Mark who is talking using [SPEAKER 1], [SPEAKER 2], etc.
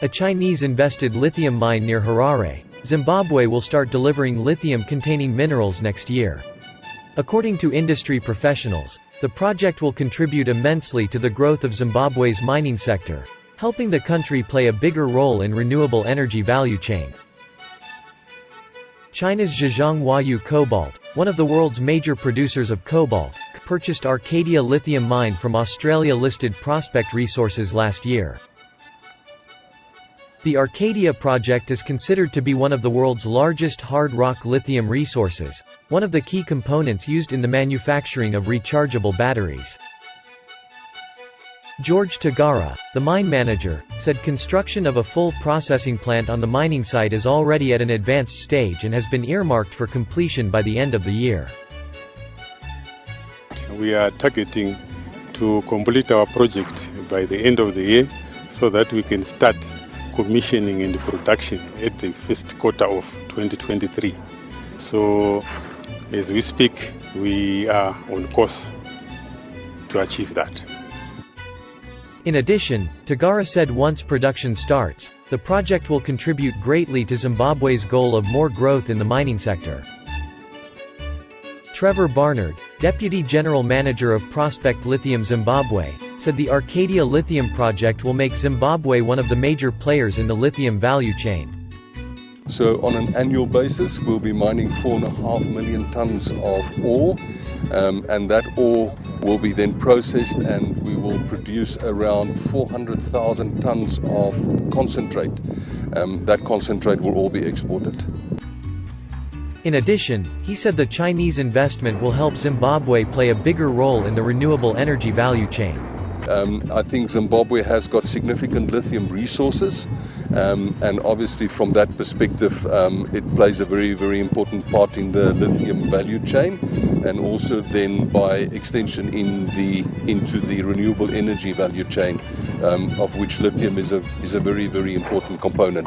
[SPEAKER 1] a Chinese-invested lithium mine near Harare, Zimbabwe will start delivering lithium-containing minerals next year. According to industry professionals, the project will contribute immensely to the growth of Zimbabwe's mining sector, helping the country play a bigger role in renewable energy value chain. China's Zhejiang Huayu Cobalt, one of the world's major producers of cobalt, purchased Arcadia lithium mine from Australia-listed Prospect Resources last year. The Arcadia project is considered to be one of the world's largest hard rock lithium resources, one of the key components used in the manufacturing of rechargeable batteries. George Tagara, the mine manager, said construction of a full processing plant on the mining site is already at an advanced stage and has been earmarked for completion by the end of the year.
[SPEAKER 2] We are targeting to complete our project by the end of the year so that we can start commissioning and production at the first quarter of 2023. So, as we speak, we are on course to achieve that.
[SPEAKER 1] In addition, Tagara said once production starts, the project will contribute greatly to Zimbabwe's goal of more growth in the mining sector. Trevor Barnard, Deputy General Manager of Prospect Lithium Zimbabwe, said the Arcadia lithium project will make Zimbabwe one of the major players in the lithium value chain.
[SPEAKER 3] So on an annual basis, we'll be mining 4.5 million tons of ore, and that ore will be then processed and we will produce around 400,000 tons of concentrate. That concentrate will all be exported.
[SPEAKER 1] In addition, he said the Chinese investment will help Zimbabwe play a bigger role in the renewable energy value chain.
[SPEAKER 3] I think Zimbabwe has got significant lithium resources, and obviously from that perspective it plays a very, very important part in the lithium value chain, and also then by extension into the renewable energy value chain, of which lithium is a very, very important component.